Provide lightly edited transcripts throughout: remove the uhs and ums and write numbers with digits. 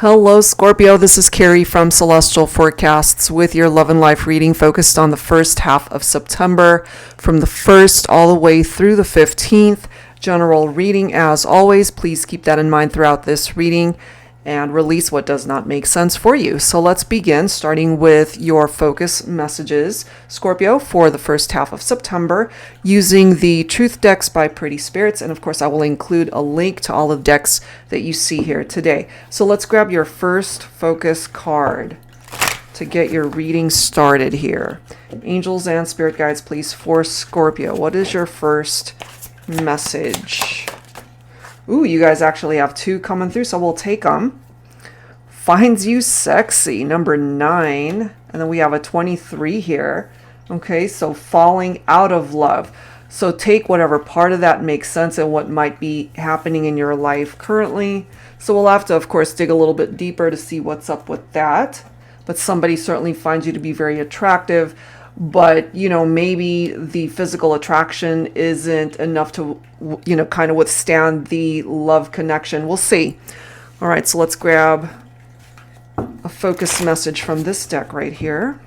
Hello, Scorpio. This is Carrie from Celestial Forecasts with your love and life reading focused on the first half of September from the 1st all the way through the 15th. General reading as always. Please keep that in mind throughout this reading and release what does not make sense for you. So let's begin, starting with your focus messages, Scorpio, for the first half of September, using the Truth decks by Pretty Spirits. And of course, I will include a link to all of the decks that you see here today. So let's grab your first focus card to get your reading started here. Angels and spirit guides, please, for Scorpio. What is your first message? Ooh, you guys actually have two coming through, so we'll take them. Finds you sexy, number 9. And then we have a 23 here. Okay, so falling out of love. So take whatever part of that makes sense and what might be happening in your life currently. So we'll have to, of course, dig a little bit deeper to see what's up with that. But somebody certainly finds you to be very attractive. But, you know, maybe the physical attraction isn't enough to, you know, kind of withstand the love connection. We'll see. All right, so let's grab a focus message from this deck right here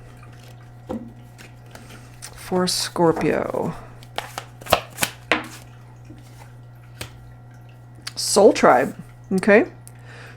for Scorpio. Soul Tribe. Okay.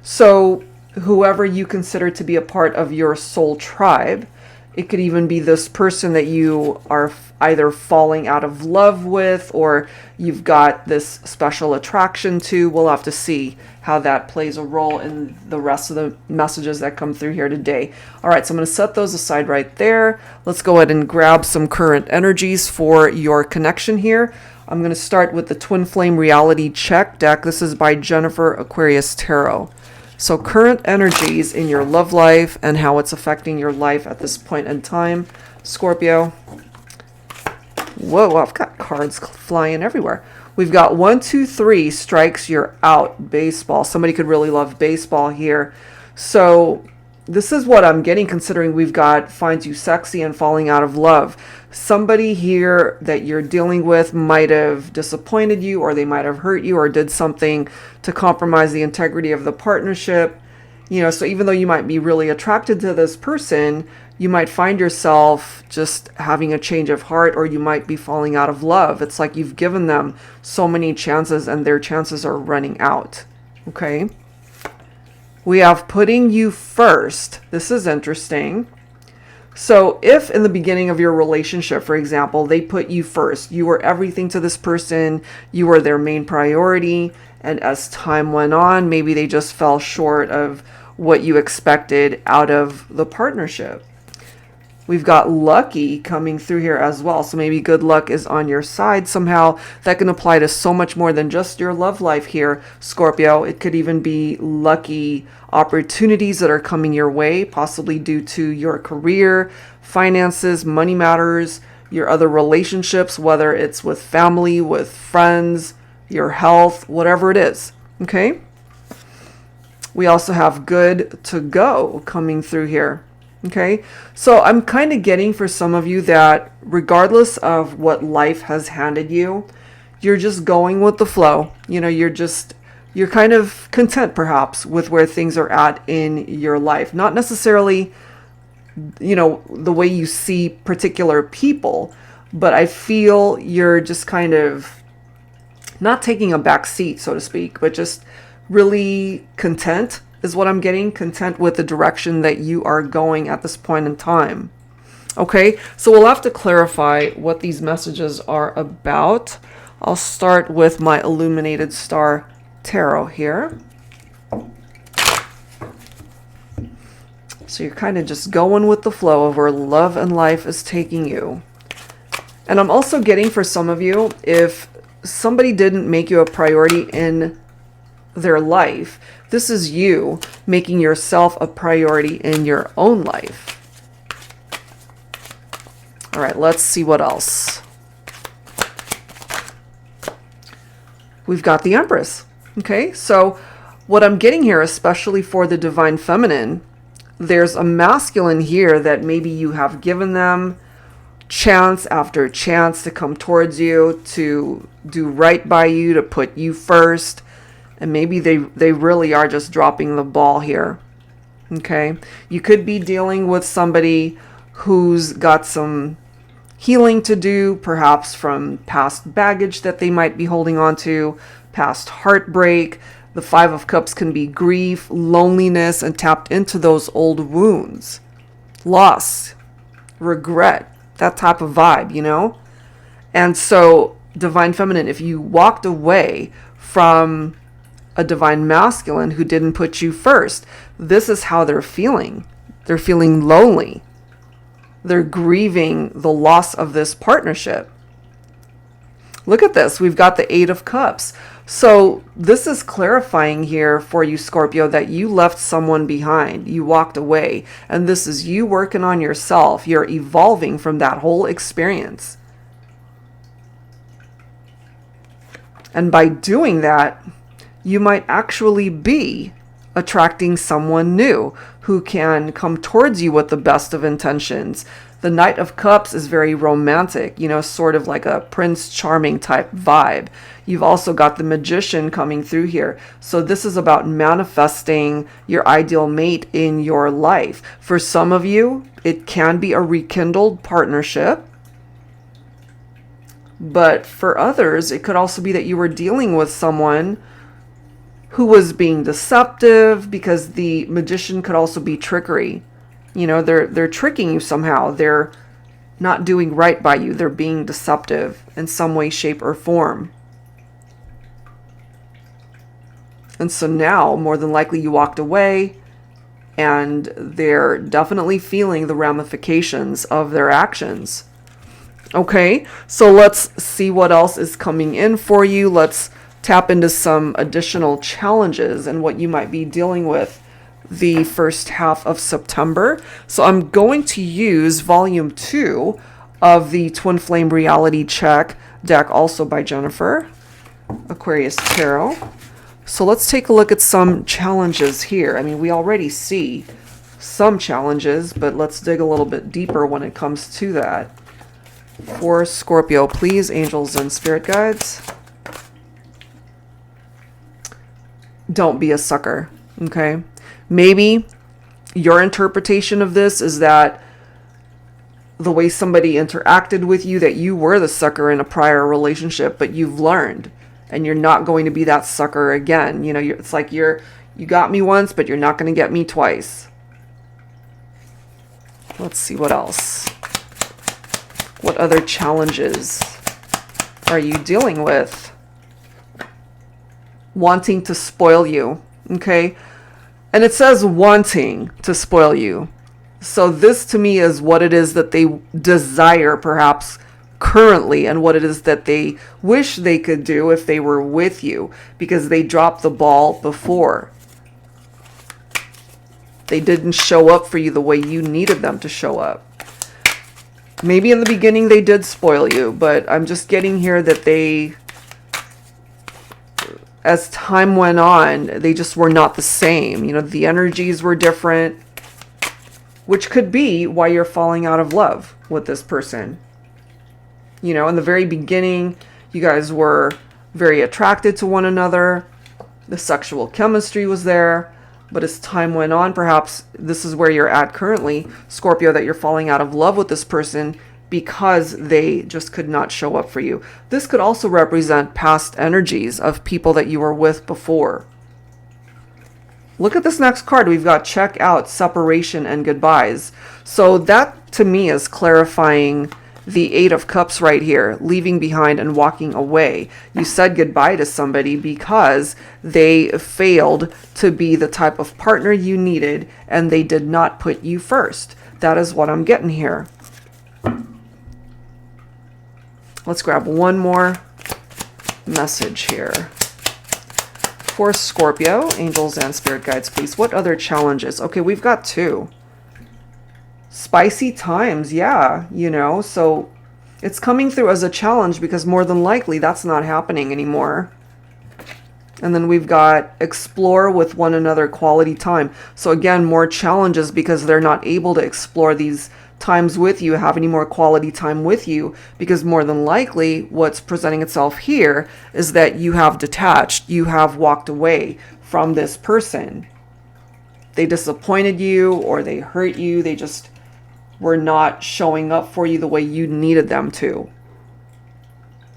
So whoever you consider to be a part of your soul tribe, it could even be this person that you are either falling out of love with or you've got this special attraction to. We'll have to see how that plays a role in the rest of the messages that come through here today. All right, so I'm going to set those aside right there. Let's go ahead and grab some current energies for your connection here. I'm going to start with the Twin Flame Reality Check deck. This is by Jennifer Aquarius Tarot. So current energies in your love life and how it's affecting your life at this point in time, Scorpio. Whoa, I've got cards flying everywhere. We've got 1, 2, 3 strikes, you're out. Baseball. Somebody could really love baseball here. So this is what I'm getting, considering we've got finds you sexy and falling out of love. Somebody here that you're dealing with might have disappointed you, or they might have hurt you, or did something to compromise the integrity of the partnership. You know, so even though you might be really attracted to this person, you might find yourself just having a change of heart, or you might be falling out of love. It's like you've given them so many chances and their chances are running out. Okay. We have putting you first. This is interesting. So if in the beginning of your relationship, for example, they put you first, you were everything to this person, you were their main priority, and as time went on, maybe they just fell short of what you expected out of the partnership. We've got lucky coming through here as well. So maybe good luck is on your side somehow. That can apply to so much more than just your love life here, Scorpio. It could even be lucky opportunities that are coming your way, possibly due to your career, finances, money matters, your other relationships, whether it's with family, with friends, your health, whatever it is. Okay? We also have good to go coming through here. Okay, so I'm kind of getting for some of you that regardless of what life has handed you, you're just going with the flow. You know, you're kind of content perhaps with where things are at in your life. Not necessarily, you know, the way you see particular people, but I feel you're just kind of not taking a back seat, so to speak, but just really content is what I'm getting, content with the direction that you are going at this point in time. Okay, so we'll have to clarify what these messages are about. I'll start with my Illuminated Star Tarot here. So you're kind of just going with the flow of where love and life is taking you. And I'm also getting for some of you, if somebody didn't make you a priority in their life, this is you making yourself a priority in your own life. All right, let's see what else. We've got the Empress. Okay, so what I'm getting here, especially for the Divine Feminine, there's a masculine here that maybe you have given them chance after chance to come towards you, to do right by you, to put you first. And maybe they really are just dropping the ball here. Okay. You could be dealing with somebody who's got some healing to do, perhaps from past baggage that they might be holding on to, past heartbreak. The Five of Cups can be grief, loneliness, and tapped into those old wounds, loss, regret, that type of vibe, you know? And so, Divine Feminine, if you walked away from a Divine Masculine who didn't put you first, this is how they're feeling. They're feeling lonely. They're grieving the loss of this partnership. Look at this. We've got the Eight of Cups. So this is clarifying here for you, Scorpio, that you left someone behind. You walked away. And this is you working on yourself. You're evolving from that whole experience. And by doing that, you might actually be attracting someone new who can come towards you with the best of intentions. The Knight of Cups is very romantic, you know, sort of like a Prince Charming type vibe. You've also got the Magician coming through here. So this is about manifesting your ideal mate in your life. For some of you, it can be a rekindled partnership. But for others, it could also be that you were dealing with someone who was being deceptive, because the Magician could also be trickery. You know, they're tricking you somehow. They're not doing right by you. They're being deceptive in some way, shape, or form. And so now, more than likely, you walked away, and they're definitely feeling the ramifications of their actions. Okay, so let's see what else is coming in for you. Let's tap into some additional challenges and what you might be dealing with the first half of September. So I'm going to use volume 2 of the Twin Flame Reality Check deck, also by Jennifer Aquarius Tarot. So let's take a look at some challenges here. I mean, we already see some challenges, but let's dig a little bit deeper when it comes to that. For Scorpio, please, angels and spirit guides, don't be a sucker, okay? Maybe your interpretation of this is that the way somebody interacted with you, that you were the sucker in a prior relationship, but you've learned and you're not going to be that sucker again. You know, it's like you got me once, but you're not going to get me twice. Let's see what else. What other challenges are you dealing with? Wanting to spoil you, okay? And it says wanting to spoil you. So this to me is what it is that they desire perhaps currently, and what it is that they wish they could do if they were with you, because they dropped the ball before. They didn't show up for you the way you needed them to show up. Maybe in the beginning they did spoil you, but I'm just getting here that they, as time went on, they just were not the same. You know, the energies were different, which could be why you're falling out of love with this person. You know, in the very beginning, you guys were very attracted to one another. The sexual chemistry was there. But as time went on, perhaps this is where you're at currently, Scorpio, that you're falling out of love with this person because they just could not show up for you. This could also represent past energies of people that you were with before. Look at this next card. We've got check out, separation, and goodbyes. So that to me is clarifying the Eight of Cups right here, leaving behind and walking away. You said goodbye to somebody because they failed to be the type of partner you needed, and they did not put you first. That is what I'm getting here. Let's grab one more message here. For Scorpio, angels and spirit guides, please. What other challenges? Okay, we've got 2. Spicy times, yeah, you know, so it's coming through as a challenge because more than likely that's not happening anymore. And then we've got explore with one another, quality time. So again, more challenges because they're not able to explore these times with you, have any more quality time with you, because more than likely what's presenting itself here is that you have detached, you have walked away from this person. they disappointed you or they hurt you. They just were not showing up for you the way you needed them to.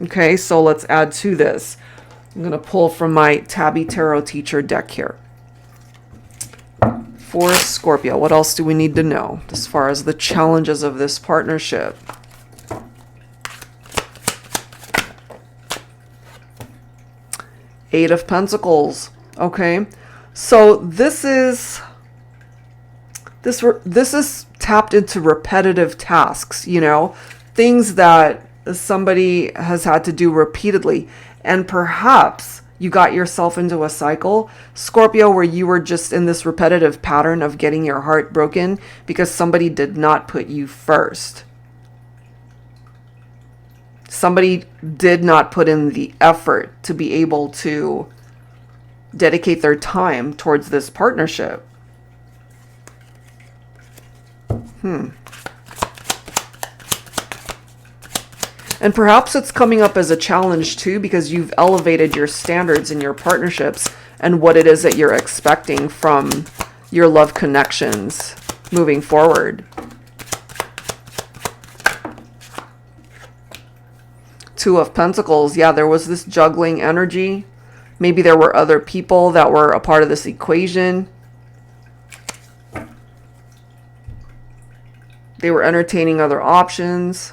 Okay, so let's add to this. I'm going to pull from my Tabby Tarot Teacher deck here. For Scorpio, what else do we need to know as far as the challenges of this partnership? Eight of Pentacles. Okay, so this is tapped into repetitive tasks, you know, things that somebody has had to do repeatedly, and perhaps you got yourself into a cycle, Scorpio, where you were just in this repetitive pattern of getting your heart broken because somebody did not put you first. Somebody did not put in the effort to be able to dedicate their time towards this partnership. And perhaps it's coming up as a challenge too, because you've elevated your standards in your partnerships and what it is that you're expecting from your love connections moving forward. Two of Pentacles. Yeah, there was this juggling energy. Maybe there were other people that were a part of this equation. They were entertaining other options.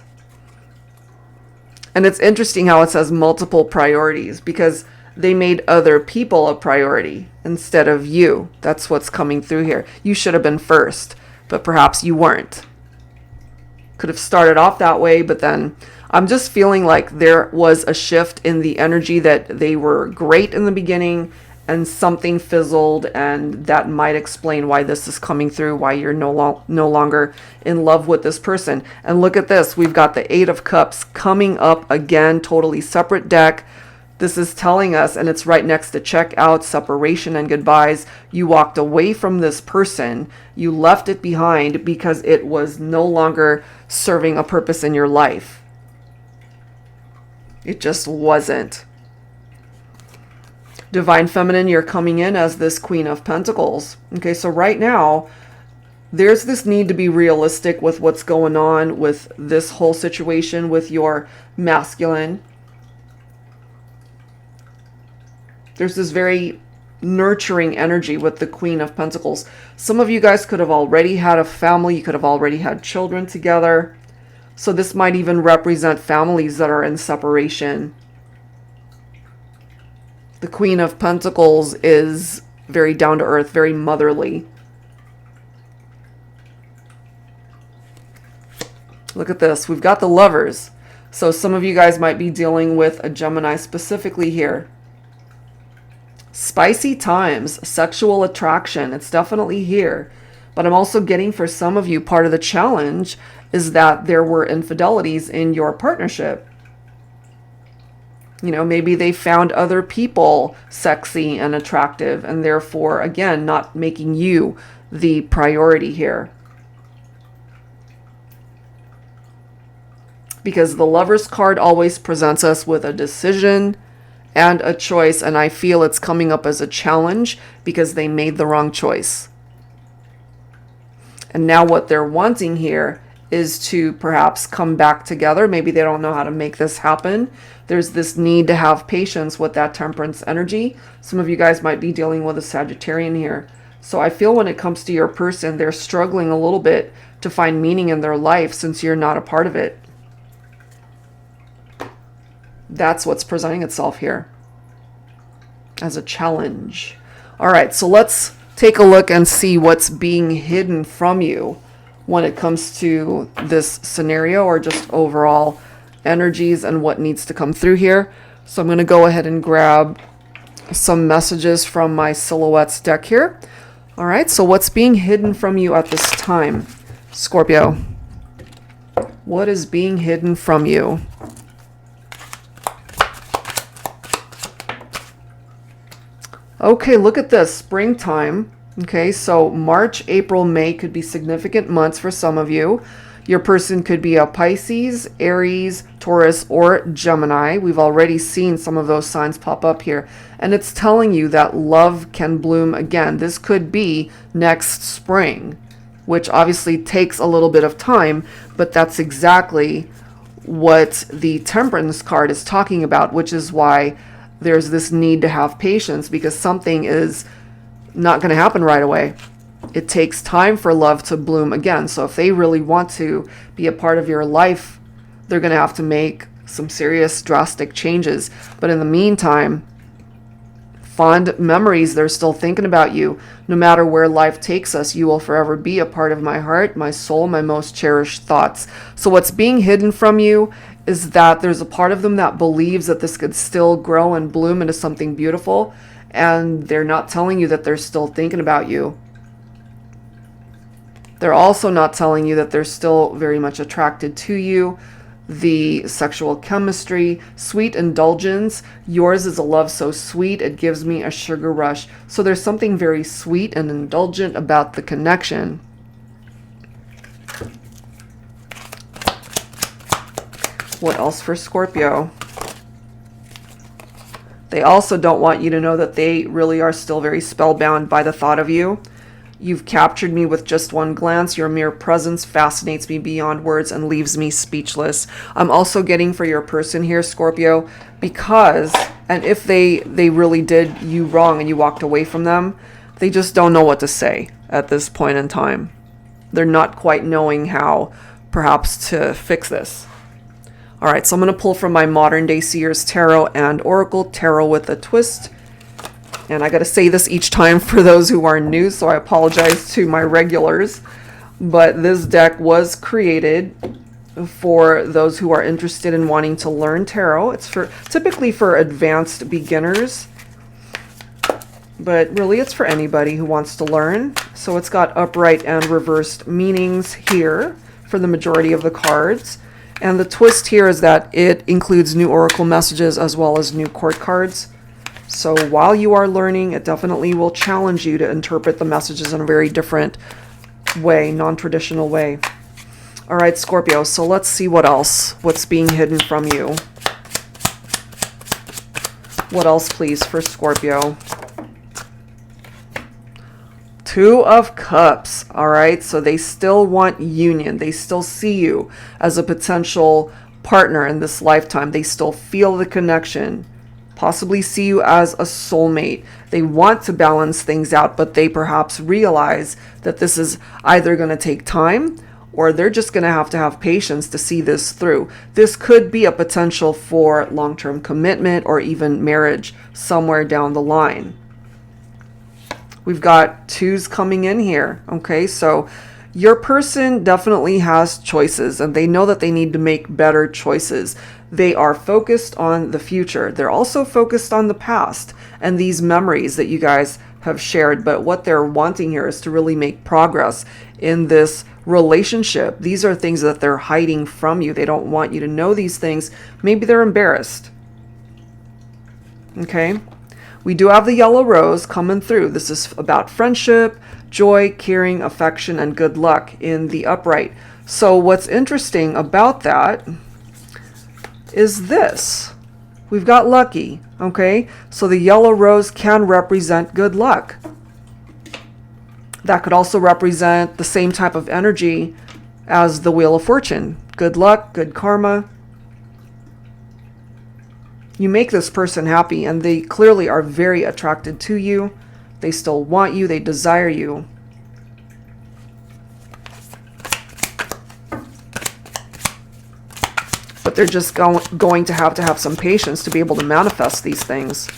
And it's interesting how it says multiple priorities, because they made other people a priority instead of you. That's what's coming through here. You should have been first, but perhaps you weren't. Could have started off that way, but then I'm just feeling like there was a shift in the energy, that they were great in the beginning and something fizzled, and that might explain why this is coming through, why you're no longer in love with this person. And look at this. We've got the Eight of Cups coming up again, totally separate deck. This is telling us, and it's right next to check out, separation, and goodbyes. You walked away from this person. You left it behind because it was no longer serving a purpose in your life. It just wasn't. Divine Feminine, you're coming in as this Queen of Pentacles. Okay, so right now, there's this need to be realistic with what's going on with this whole situation with your masculine. There's this very nurturing energy with the Queen of Pentacles. Some of you guys could have already had a family. You could have already had children together. So this might even represent families that are in separation. The Queen of Pentacles is very down to earth, very motherly. Look at this. We've got the Lovers. So some of you guys might be dealing with a Gemini specifically here. Spicy times, sexual attraction. It's definitely here. But I'm also getting, for some of you, part of the challenge is that there were infidelities in your partnership. You know, maybe they found other people sexy and attractive, and therefore, again, not making you the priority here. Because the Lovers card always presents us with a decision and a choice, and I feel it's coming up as a challenge because they made the wrong choice. And now what they're wanting here is to perhaps come back together. Maybe they don't know how to make this happen. There's this need to have patience with that Temperance energy. Some of you guys might be dealing with a Sagittarian here. So I feel when it comes to your person, they're struggling a little bit to find meaning in their life since you're not a part of it. That's what's presenting itself here as a challenge. All right, so let's take a look and see what's being hidden from you when it comes to this scenario, or just overall energies and what needs to come through here. So I'm going to go ahead and grab some messages from my Silhouettes deck here. All right, so what's being hidden from you at this time, Scorpio? What is being hidden from you? Okay, look at this, springtime. Okay, so March, April, May could be significant months for some of you. Your person could be a Pisces, Aries, Taurus, or Gemini. We've already seen some of those signs pop up here. And it's telling you that love can bloom again. This could be next spring, which obviously takes a little bit of time, but that's exactly what the Temperance card is talking about, which is why there's this need to have patience, because something is not going to happen right away. It takes time for love to bloom again. So if they really want to be a part of your life, they're going to have to make some serious drastic changes. But in the meantime, fond memories, they're still thinking about you. No matter where life takes us, you will forever be a part of my heart, my soul, my most cherished thoughts. So what's being hidden from you is that there's a part of them that believes that this could still grow and bloom into something beautiful, and they're not telling you that they're still thinking about you. They're also not telling you that they're still very much attracted to you. The sexual chemistry, sweet indulgence. Yours is a love so sweet, it gives me a sugar rush. So there's something very sweet and indulgent about the connection. What else for Scorpio? They also don't want you to know that they really are still very spellbound by the thought of you. You've captured me with just one glance. Your mere presence fascinates me beyond words and leaves me speechless. I'm also getting for your person here, Scorpio, because, and if they really did you wrong and you walked away from them, they just don't know what to say at this point in time. They're not quite knowing how perhaps to fix this. All right, so I'm going to pull from my Modern Day Seers Tarot and Oracle Tarot with a twist. And I got to say this each time for those who are new, so I apologize to my regulars. But this deck was created for those who are interested in wanting to learn tarot. It's typically for advanced beginners, but really it's for anybody who wants to learn. So it's got upright and reversed meanings here for the majority of the cards. And the twist here is that it includes new oracle messages as well as new court cards. So while you are learning, it definitely will challenge you to interpret the messages in a very different way, non-traditional way. All right, Scorpio, so let's see what else, what's being hidden from you. What else, please, for Scorpio? Two of Cups. All right, so they still want union. They still see you as a potential partner in this lifetime. They still feel the connection. Possibly see you as a soulmate. They want to balance things out, but they perhaps realize that this is either going to take time or they're just going to have patience to see this through. This could be a potential for long-term commitment or even marriage somewhere down the line. We've got twos coming in here. Okay, so your person definitely has choices and they know that they need to make better choices. They are focused on the future. They're also focused on the past and these memories that you guys have shared. But what they're wanting here is to really make progress in this relationship. These are things that they're hiding from you. They don't want you to know these things. Maybe they're embarrassed. Okay. We do have the yellow rose coming through. This is about friendship, joy, caring, affection, and good luck in the upright. So what's interesting about that is this. We've got lucky, okay? So the yellow rose can represent good luck. That could also represent the same type of energy as the Wheel of Fortune. Good luck, good karma. You make this person happy and they clearly are very attracted to you. They still want you, they desire you. But they're just going to have some patience to be able to manifest these things.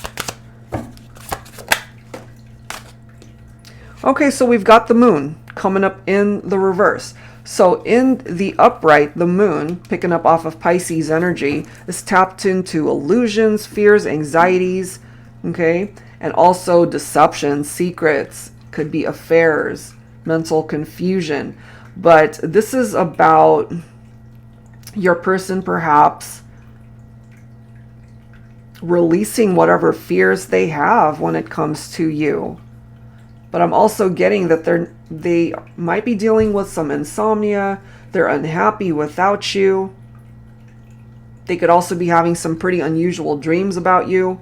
Okay, so we've got the moon coming up in the reverse. So in the upright, the moon, picking up off of Pisces energy, is tapped into illusions, fears, anxieties, okay? And also deception, secrets, could be affairs, mental confusion. But this is about your person perhaps releasing whatever fears they have when it comes to you. But I'm also getting that They might be dealing with some insomnia. They're unhappy without you. They could also be having some pretty unusual dreams about you.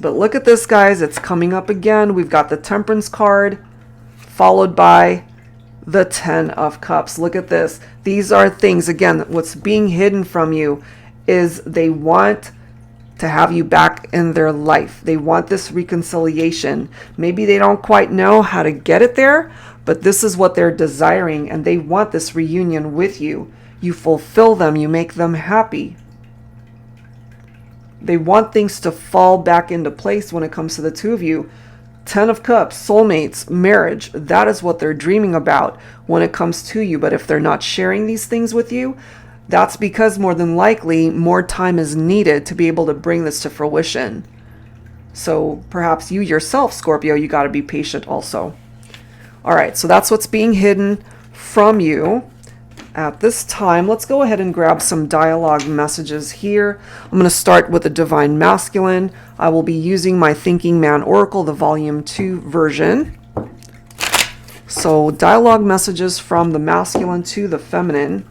But look at this, guys. It's coming up again. We've got the Temperance card, followed by the 10 of Cups. Look at this. These are things, again, what's being hidden from you is they want to have you back in their life. They want this reconciliation. Maybe they don't quite know how to get it there, but this is what they're desiring, and they want this reunion with you. You fulfill them. You make them happy. They want things to fall back into place when it comes to the two of you. 10 of Cups, soulmates, marriage, that is what they're dreaming about when it comes to you. But if they're not sharing these things with you, that's because more than likely more time is needed to be able to bring this to fruition. So perhaps you yourself, Scorpio, you got to be patient also. All right, so that's what's being hidden from you at this time. Let's go ahead and grab some dialogue messages here. I'm going to start with the Divine Masculine. I will be using my Thinking Man Oracle, the Volume 2 version. So dialogue messages from the masculine to the feminine.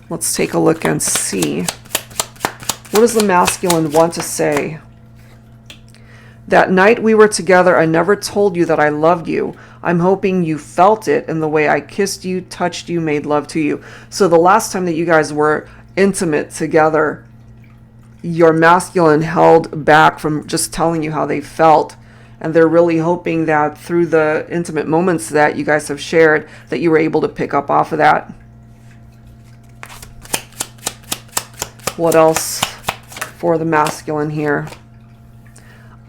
Let's take a look and see. What does the masculine want to say? That night we were together, I never told you that I loved you. I'm hoping you felt it in the way I kissed you, touched you, made love to you. So the last time that you guys were intimate together, your masculine held back from just telling you how they felt. And they're really hoping that through the intimate moments that you guys have shared, that you were able to pick up off of that. What else for the masculine here?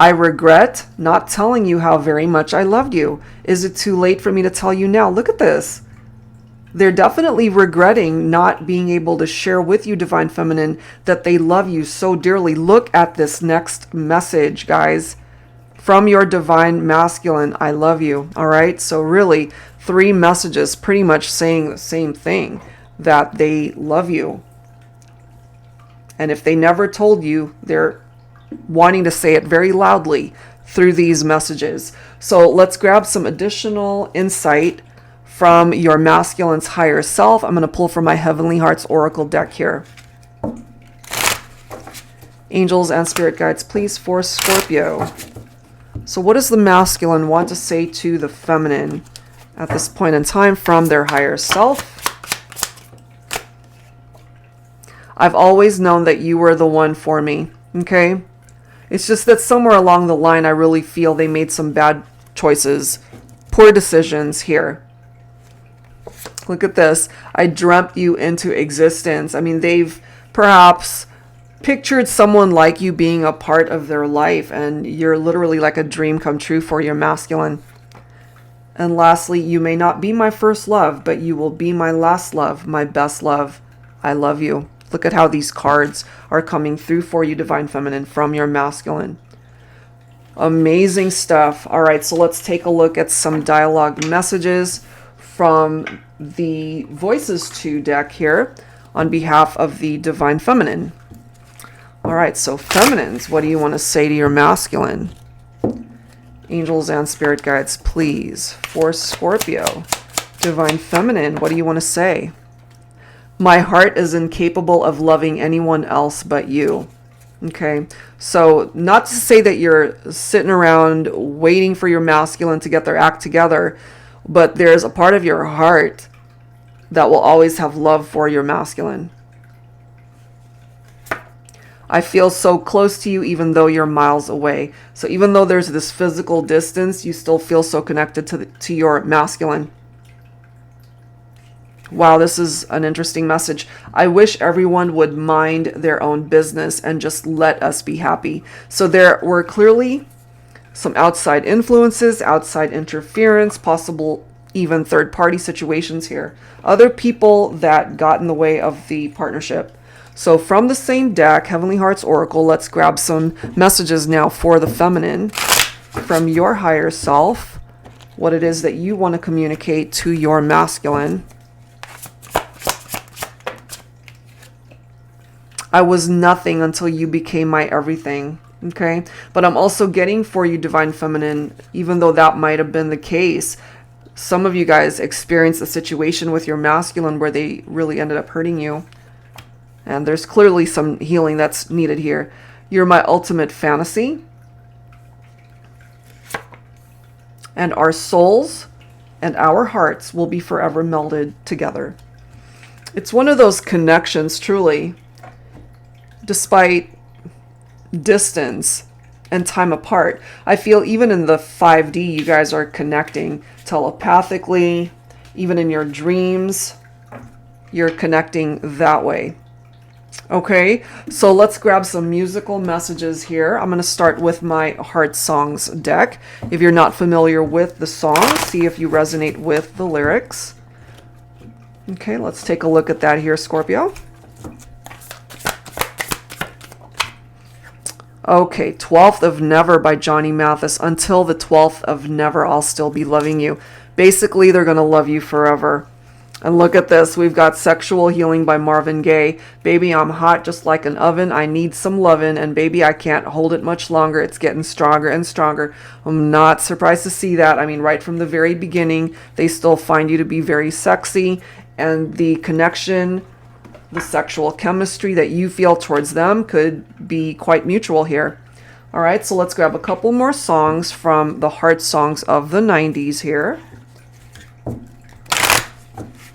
I regret not telling you how very much I loved you. Is it too late for me to tell you now? Look at this. They're definitely regretting not being able to share with you, Divine Feminine, that they love you so dearly. Look at this next message, guys. From your Divine Masculine, I love you. All right. So really 3 messages pretty much saying the same thing, that they love you. And if they never told you, they're wanting to say it very loudly through these messages. So let's grab some additional insight from your masculine's higher self. I'm going to pull from my Heavenly Hearts Oracle deck here. Angels and spirit guides, please, for Scorpio. So what does the masculine want to say to the feminine at this point in time from their higher self? I've always known that you were the one for me. Okay? It's just that somewhere along the line, I really feel they made some bad choices, poor decisions here. Look at this. I dreamt you into existence. I mean, they've perhaps pictured someone like you being a part of their life, and you're literally like a dream come true for your masculine. And lastly, you may not be my first love, but you will be my last love, my best love. I love you. Look at how these cards are coming through for you, Divine Feminine, from your masculine. Amazing stuff. All right, so let's take a look at some dialogue messages from the Voices 2 deck here on behalf of the Divine Feminine. All right, so feminines, what do you want to say to your masculine? Angels and spirit guides, please, for Scorpio. Divine Feminine, what do you want to say? My heart is incapable of loving anyone else but you. Okay, so not to say that you're sitting around waiting for your masculine to get their act together, but there's a part of your heart that will always have love for your masculine. I feel so close to you even though you're miles away. So even though there's this physical distance, you still feel so connected to your masculine. Wow, this is an interesting message. I wish everyone would mind their own business and just let us be happy. So there were clearly some outside influences, outside interference, possible even third-party situations here. Other people that got in the way of the partnership. So from the same deck, Heavenly Hearts Oracle, let's grab some messages now for the feminine from your higher self. What it is that you want to communicate to your masculine. I was nothing until you became my everything. Okay, but I'm also getting for you, Divine Feminine, even though that might have been the case, some of you guys experienced a situation with your masculine where they really ended up hurting you. And there's clearly some healing that's needed here. You're my ultimate fantasy. And our souls and our hearts will be forever melded together. It's one of those connections, truly, despite distance and time apart. I feel even in the 5D, you guys are connecting telepathically. Even in your dreams, you're connecting that way. Okay, so let's grab some musical messages here. I'm going to start with my Heart Songs deck. If you're not familiar with the song, see if you resonate with the lyrics. Okay, let's take a look at that here, Scorpio. Okay, 12th of Never by Johnny Mathis. Until the 12th of Never, I'll still be loving you. Basically, they're going to love you forever. And look at this. We've got Sexual Healing by Marvin Gaye. Baby, I'm hot just like an oven. I need some lovin'. And baby, I can't hold it much longer. It's getting stronger and stronger. I'm not surprised to see that. I mean, right from the very beginning, they still find you to be very sexy. And the connection, the sexual chemistry that you feel towards them could be quite mutual here. All right, so let's grab a couple more songs from the Heart Songs of the 90s here.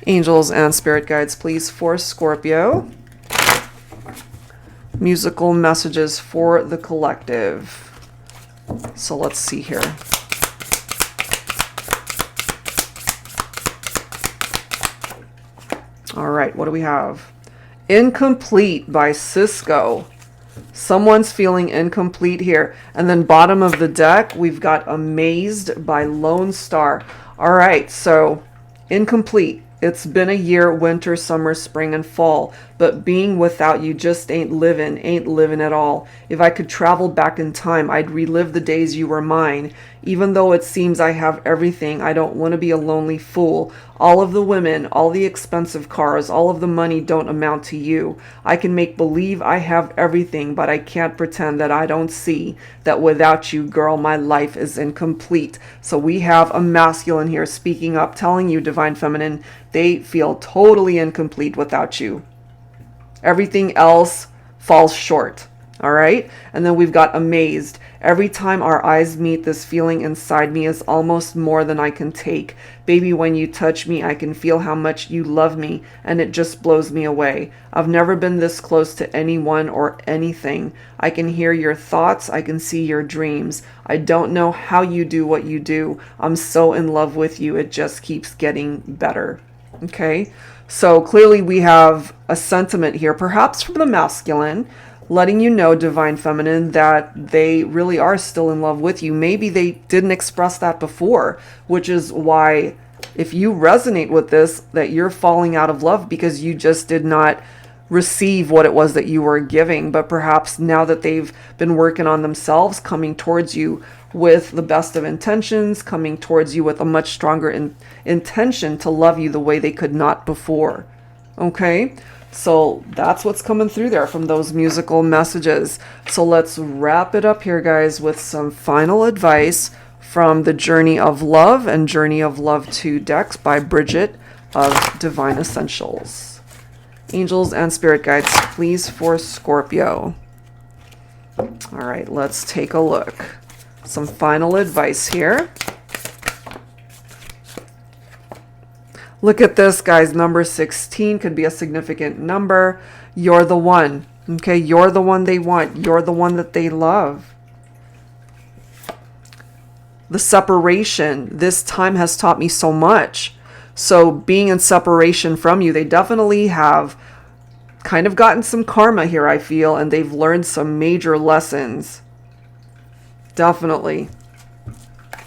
Angels and spirit guides, please, for Scorpio. Musical messages for the collective. So let's see here. All right, what do we have? Incomplete by Cisco. Someone's feeling incomplete here. And then bottom of the deck, we've got Amazed by Lone Star. All right, so incomplete. It's been a year, winter, summer, spring, and fall. But being without you just ain't living at all. If I could travel back in time, I'd relive the days you were mine. Even though it seems I have everything, I don't want to be a lonely fool. All of the women, all the expensive cars, all of the money don't amount to you. I can make believe I have everything, but I can't pretend that I don't see that without you, girl, my life is incomplete. So we have a masculine here speaking up, telling you, Divine Feminine, they feel totally incomplete without you. Everything else falls short. All right. And then we've got Amazed. Every time our eyes meet, this feeling inside me is almost more than I can take. Baby, when you touch me, I can feel how much you love me, and it just blows me away. I've never been this close to anyone or anything. I can hear your thoughts. I can see your dreams. I don't know how you do what you do. I'm so in love with you. It just keeps getting better. Okay. So clearly we have a sentiment here, perhaps from the masculine, letting you know, Divine Feminine, that they really are still in love with you. Maybe they didn't express that before, which is why, if you resonate with this, that you're falling out of love because you just did not receive what it was that you were giving. But perhaps now that they've been working on themselves, coming towards you with the best of intentions, coming towards you with a much stronger intention to love you the way they could not before. Okay? So that's what's coming through there from those musical messages. So let's wrap it up here, guys, with some final advice from the Journey of Love and Journey of Love 2 decks by Bridget of Divine Essentials. Angels and spirit guides, please, for Scorpio. All right, let's take a look. Some final advice here. Look at this, guys. Number 16 could be a significant number. You're the one. Okay, you're the one they want. You're the one that they love. The separation, this time has taught me so much. So being in separation from you, they definitely have kind of gotten some karma here, I feel, and they've learned some major lessons. Definitely.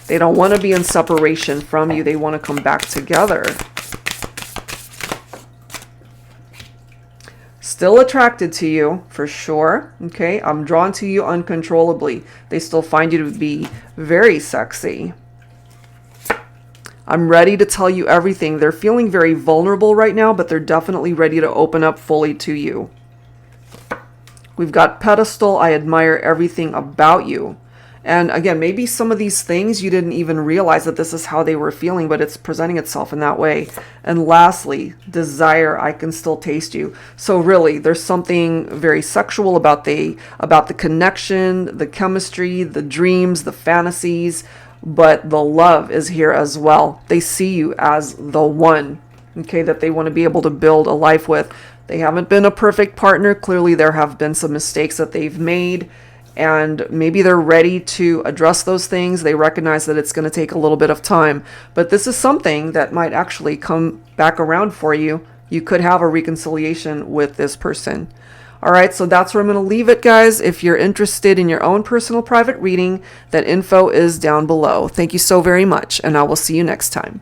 They don't want to be in separation from you. They want to come back together. Still attracted to you, for sure. Okay, I'm drawn to you uncontrollably. They still find you to be very sexy. I'm ready to tell you everything. They're feeling very vulnerable right now, but they're definitely ready to open up fully to you. We've got pedestal. I admire everything about you. And again, maybe some of these things you didn't even realize that this is how they were feeling, but it's presenting itself in that way. And lastly, desire, I can still taste you. So really, there's something very sexual about the connection, the chemistry, the dreams, the fantasies, but the love is here as well. They see you as the one, okay, that they want to be able to build a life with. They haven't been a perfect partner. Clearly, there have been some mistakes that they've made. And maybe they're ready to address those things. They recognize that it's going to take a little bit of time. But this is something that might actually come back around for you. You could have a reconciliation with this person. All right, so that's where I'm going to leave it, guys. If you're interested in your own personal private reading, that info is down below. Thank you so very much, and I will see you next time.